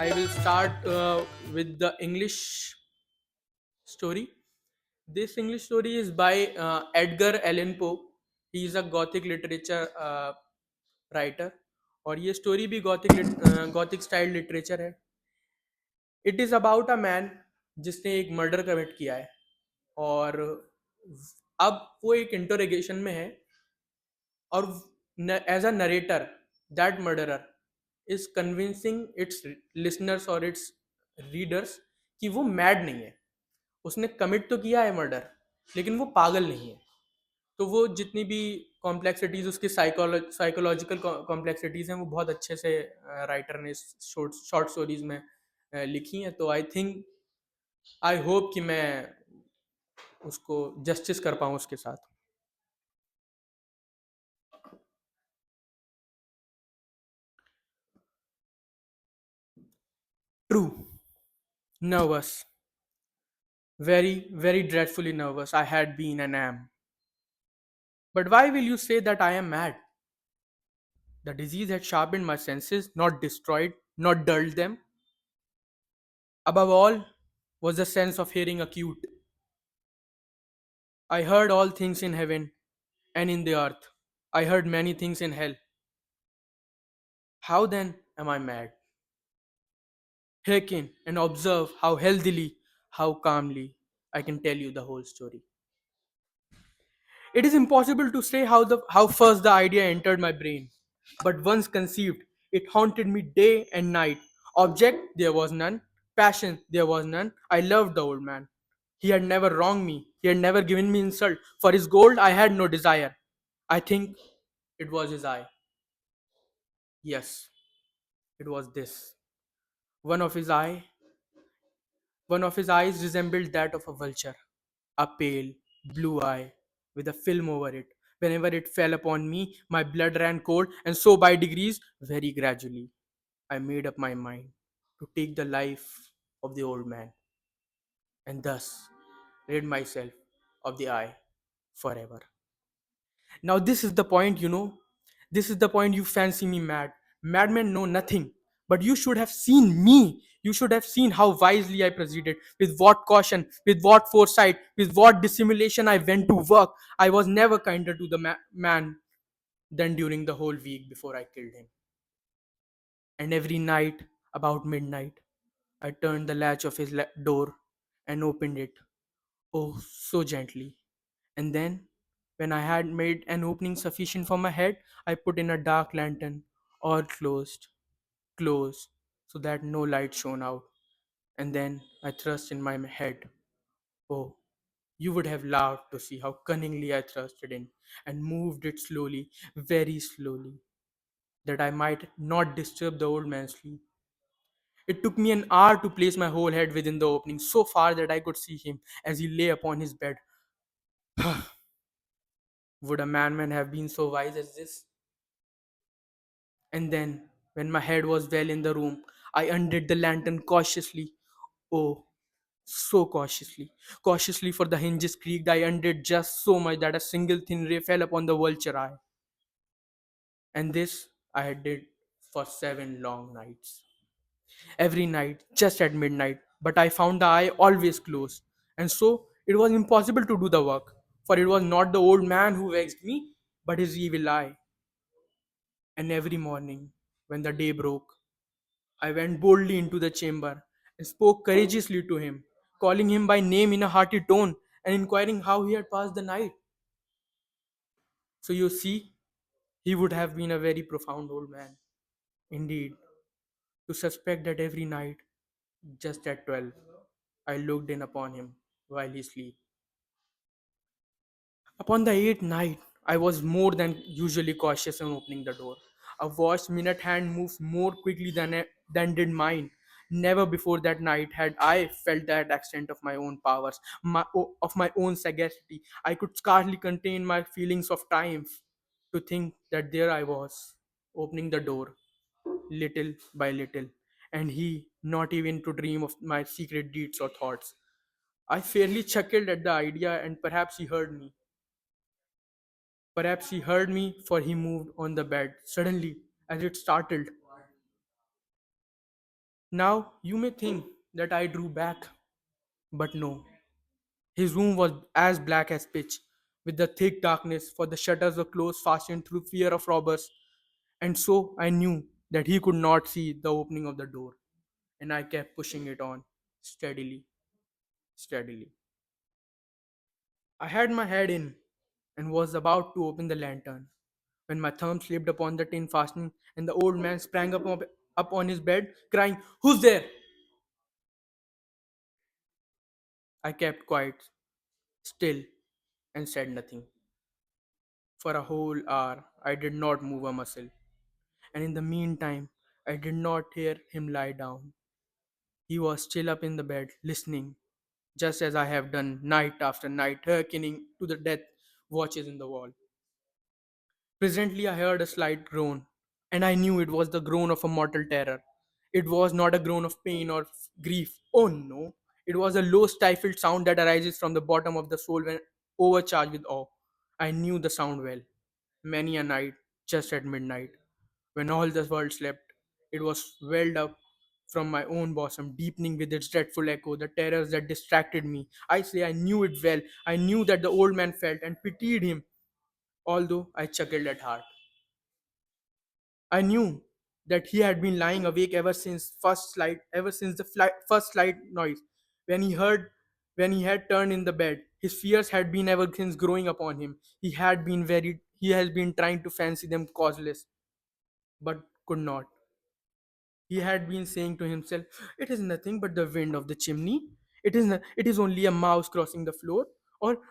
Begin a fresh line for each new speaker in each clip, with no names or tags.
I will start with the English story. This English story is by Edgar Allan Poe. He is a Gothic literature writer और ये story भी Gothic style literature है. It is about a man जिसने एक murder commit किया है और अब वो एक इंटरोगेशन में है और as a narrator that murderer is convincing its listeners और इट्स रीडर्स कि वो मैड नहीं है. उसने कमिट तो किया है मर्डर लेकिन वो पागल नहीं है. तो वो जितनी भी कॉम्प्लेक्सिटीज उसकी साइकोलॉजिकल कॉम्प्लेक्सिटीज हैं वो बहुत अच्छे से राइटर ने शॉर्ट स्टोरीज में लिखी हैं. तो आई थिंक आई होप कि मैं उसको जस्टिस कर पाऊँ उसके साथ. True. Nervous. Very, very dreadfully nervous I had been and am. But why will you say that I am mad? The disease had sharpened my senses, not destroyed, not dulled them. Above all was the sense of hearing acute. I heard all things in heaven and in the earth. I heard many things in hell. How then am I mad? Hearken and observe how healthily, how calmly I can tell you the whole story. It is impossible to say how first the idea entered my brain, but once conceived, it haunted me day and night. Object there was none, passion there was none. I loved the old man. He had never wronged me. He had never given me insult. For his gold I had no desire. I think it was his eye. Yes, it was this. One of his eye, one of his eyes resembled that of a vulture, a pale blue eye with a film over it. Whenever it fell upon me, my blood ran cold, and so by degrees, very gradually, I made up my mind to take the life of the old man, and thus rid myself of the eye forever. Now, this is the point, This is the point you fancy me mad. Madmen know nothing. But you should have seen me. You should have seen how wisely I proceeded, with what caution, with what foresight, with what dissimulation I went to work. I was never kinder to the man than during the whole week before I killed him. And every night, about midnight, I turned the latch of his door and opened it. Oh, so gently. And then, when I had made an opening sufficient for my head, I put in a dark lantern, all close, so that no light shone out. And then I thrust in my head. Oh, you would have laughed to see how cunningly I thrusted in and moved it slowly, very slowly, that I might not disturb the old man's sleep. It took me an hour to place my whole head within the opening, so far that I could see him as he lay upon his bed. Would a madman have been so wise as this? And then, when my head was well in the room, I undid the lantern cautiously. Oh, so cautiously. Cautiously, for the hinges creaked, I undid just so much that a single thin ray fell upon the vulture eye. And this I had did for 7 long nights. Every night, just at midnight, but I found the eye always closed. And so it was impossible to do the work, for it was not the old man who vexed me, but his evil eye. And every morning, when the day broke, I went boldly into the chamber and spoke courageously to him, calling him by name in a hearty tone and inquiring how he had passed the night. So you see, he would have been a very profound old man. Indeed, to suspect that every night, just at 12, I looked in upon him while he slept. Upon the eighth night, I was more than usually cautious in opening the door. A watch's minute hand moves more quickly than did mine. Never before that night had I felt that extent of my own powers, of my own sagacity. I could scarcely contain my feelings of triumph to think that there I was, opening the door, little by little, and he not even to dream of my secret deeds or thoughts. I fairly chuckled at the idea, and perhaps he heard me. Perhaps he heard me, for he moved on the bed suddenly, as it startled. Now you may think that I drew back, but no. His room was as black as pitch, with the thick darkness, for the shutters were closed, fastened through fear of robbers. And so I knew that he could not see the opening of the door, and I kept pushing it on, steadily, steadily. I had my head in and was about to open the lantern when my thumb slipped upon the tin fastening, and the old man sprang up on his bed, crying, "Who's there?" I kept quiet, still, and said nothing. For a whole hour, I did not move a muscle, and in the meantime, I did not hear him lie down. He was still up in the bed, listening, just as I have done night after night, hearkening to the death watches in the wall. Presently, I heard a slight groan, and I knew it was the groan of a mortal terror. It was not a groan of pain or grief. Oh no! It was a low, stifled sound that arises from the bottom of the soul when overcharged with awe. I knew the sound well. Many a night, just at midnight, when all the world slept, it was welled up from my own bosom, deepening with its dreadful echo the terrors that distracted me. I say I knew it well. I knew that the old man felt and pitied him, although I chuckled at heart. I knew that he had been lying awake ever since the first slight noise. When he heard, when he had turned in the bed, his fears had been ever since growing upon him. He has been trying to fancy them causeless, but could not. He had been saying to himself, "It is nothing but the wind of the chimney. It is only a mouse crossing the floor, or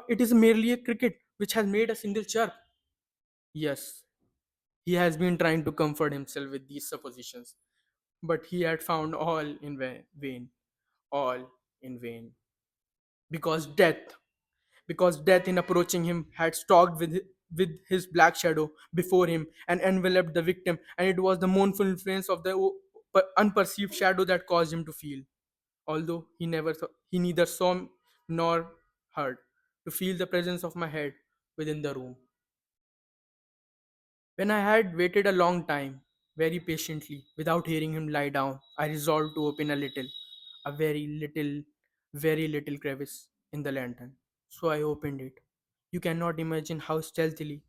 it is merely a cricket which has made a single chirp." Yes, he has been trying to comfort himself with these suppositions, but he had found all in vain, all in vain. Because death, because death in approaching him had stalked with his black shadow before him and enveloped the victim, and it was the mournful influence of the unperceived shadow that caused him to feel, although he neither saw nor heard, to feel the presence of my head within the room. When I had waited a long time, very patiently, without hearing him lie down, I resolved to open a very little crevice in the lantern. So I opened it. You cannot imagine how stealthily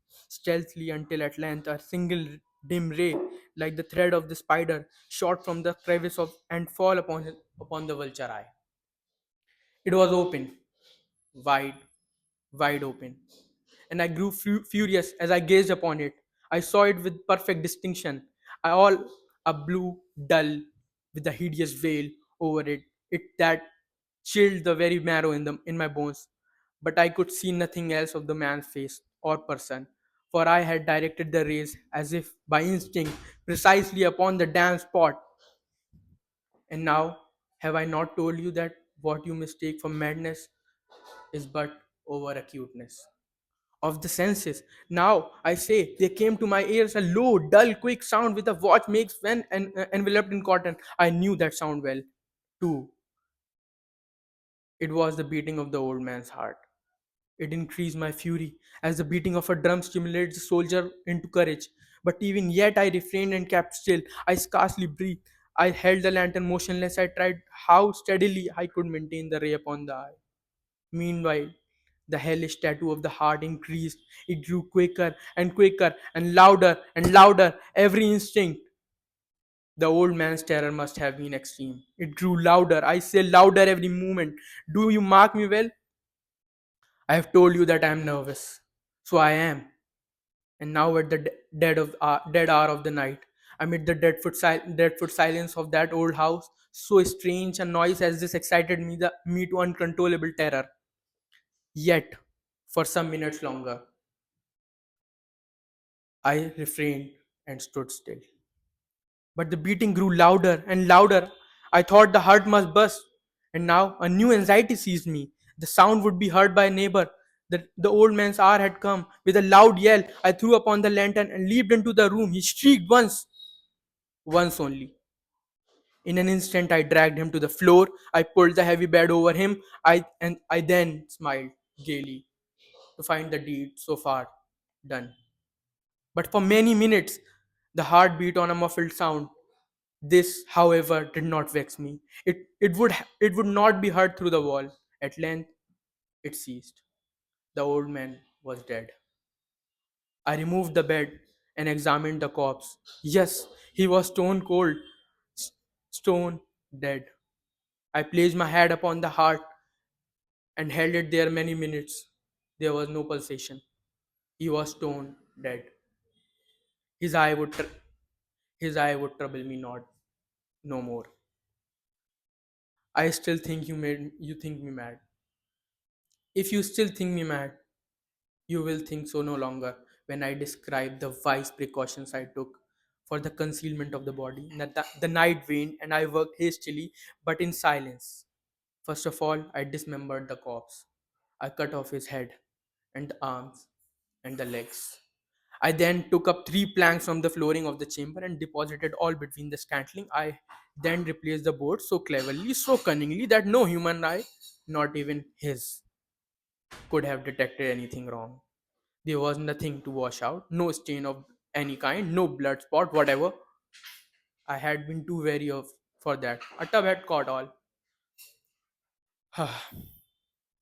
until at length a single dim ray, like the thread of the spider, shot from the crevice of and fall upon the vulture eye. It was open, wide, wide open, and I grew furious as I gazed upon it. I saw it with perfect distinction. I all a blue, dull, with a hideous veil over it that chilled the very marrow in my bones. But I could see nothing else of the man's face or person, for I had directed the rays as if by instinct precisely upon the damn spot. And now, have I not told you that what you mistake for madness is but over acuteness of the senses? Now, I say, there came to my ears a low, dull, quick sound with a watch makes when enveloped in cotton. I knew that sound well, too. It was the beating of the old man's heart. It increased my fury, as the beating of a drum stimulates the soldier into courage. But even yet I refrained and kept still. I scarcely breathed. I held the lantern motionless. I tried how steadily I could maintain the ray upon the eye. Meanwhile, the hellish tattoo of the heart increased. It grew quicker and quicker and louder every instinct. The old man's terror must have been extreme. It grew louder, I say louder every moment. Do you mark me well? I have told you that I am nervous. So I am. And now at the dead hour of the night, amid the dreadful silence of that old house, so strange a noise as this excited me to uncontrollable terror. Yet, for some minutes longer, I refrained and stood still. But the beating grew louder and louder. I thought the heart must burst. And now a new anxiety seized me. The sound would be heard by a neighbor. The old man's hour had come. With a loud yell, I threw upon the lantern and leaped into the room. He shrieked once only. In an instant, I dragged him to the floor. I pulled the heavy bed over him. I then smiled gaily to find the deed so far done. But for many minutes, the heart beat on a muffled sound. This, however, did not vex me. It would not be heard through the wall. At length, it ceased. The old man was dead. I removed the bed and examined the corpse. Yes, he was stone cold, s- stone dead. I placed my head upon the heart and held it there many minutes. There was no pulsation. He was stone dead. His eye would tr- his eye would trouble me not no more. I still think you think me mad. If you still think me mad, you will think so no longer when I describe the wise precautions I took for the concealment of the body. The night waned and I worked hastily but in silence. First of all, I dismembered the corpse. I cut off his head and the arms and the legs. I then took up three planks from the flooring of the chamber and deposited all between the scantling. I then replaced the board so cleverly, so cunningly that no human eye, not even his, could have detected anything wrong. There was nothing to wash out, no stain of any kind, no blood spot, whatever. I had been too wary of for that. A tub had caught all.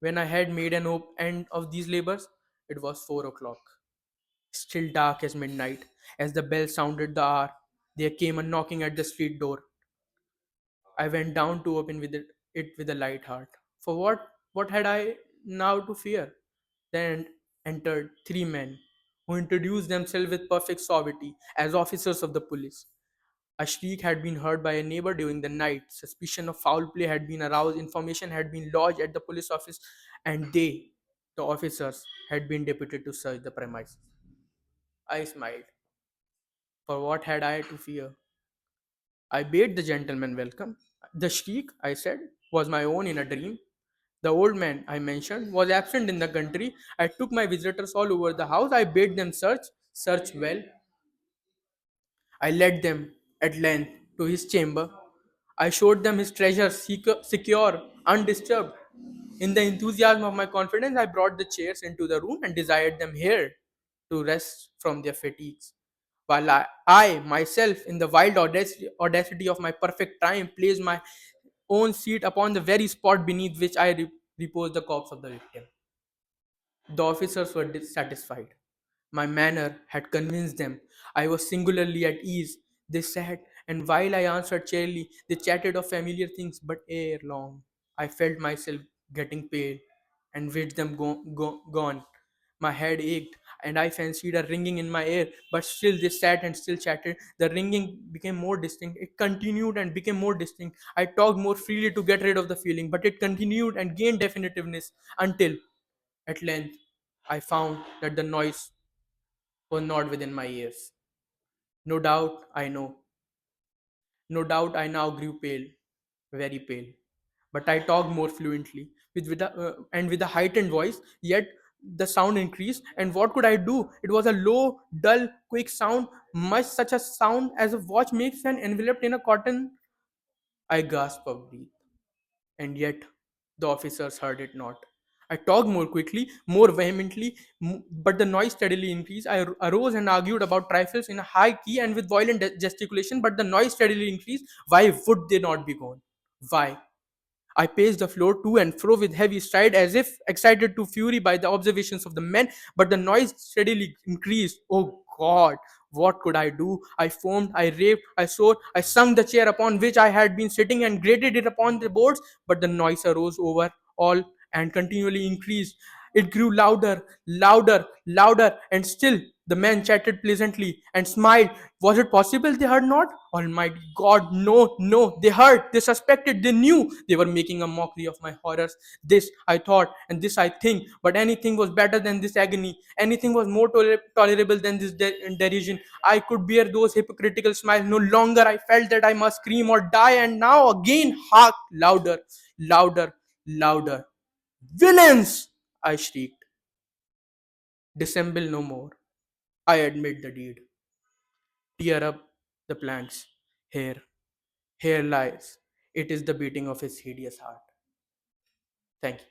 When I had made an end of these labors, it was 4 o'clock. Still dark as midnight. As the bell sounded the hour, there came a knocking at the street door. I went down to open it with a light heart. For what had I now to fear? Then entered three men who introduced themselves with perfect suavity as officers of the police. A shriek had been heard by a neighbor during the night. Suspicion of foul play had been aroused. Information had been lodged at the police office, and the officers, had been deputed to search the premises. I smiled. For what had I to fear? I bade the gentleman welcome. The shriek, I said, was my own in a dream. The old man I mentioned was absent in the country. I took my visitors all over the house. I bade them search well. I led them at length to his chamber. I showed them his treasures secure, undisturbed. In the enthusiasm of my confidence, I brought the chairs into the room and desired them here to rest from their fatigues. While I myself, in the wild audacity of my perfect time, placed my own seat upon the very spot beneath which I reposed the corpse of the victim. The officers were dissatisfied. My manner had convinced them I was singularly at ease. They sat, and while I answered cheerily, they chatted of familiar things, but ere long, I felt myself getting pale and with them gone. My head ached, and I fancied a ringing in my ear, but still they sat and still chatted. The ringing became more distinct. It continued and became more distinct. I talked more freely to get rid of the feeling, but it continued and gained definitiveness until, at length, I found that the noise was not within my ears. No doubt, I know. No doubt, I now grew pale, very pale. But I talked more fluently, and with a heightened voice. Yet the sound increased, and what could I do? It was a low, dull, quick sound, much such a sound as a watch makes when enveloped in a cotton. I gasped for breath, and yet the officers heard it not. I talked more quickly, more vehemently, but the noise steadily increased. I arose and argued about trifles in a high key and with violent gesticulation, but the noise steadily increased. Why would they not be gone? Why? I paced the floor to and fro with heavy stride, as if excited to fury by the observations of the men, but the noise steadily increased. Oh God, what could I do? I foamed, I raved, I swore, I sung the chair upon which I had been sitting and grated it upon the boards, but the noise arose over all and continually increased. It grew louder, louder, louder, and still the men chatted pleasantly and smiled. Was it possible they heard not? Almighty God, no, no, they heard, they suspected, they knew they were making a mockery of my horrors. This I thought, and this I think, but anything was better than this agony. Anything was more tolerable than this derision. I could bear those hypocritical smiles no longer. I felt that I must scream or die, and now again, hark, louder, louder, louder. Villains! I shrieked. Dissemble no more. I admit the deed. Tear up the planks. Here, here lies. It is the beating of his hideous heart. Thank you.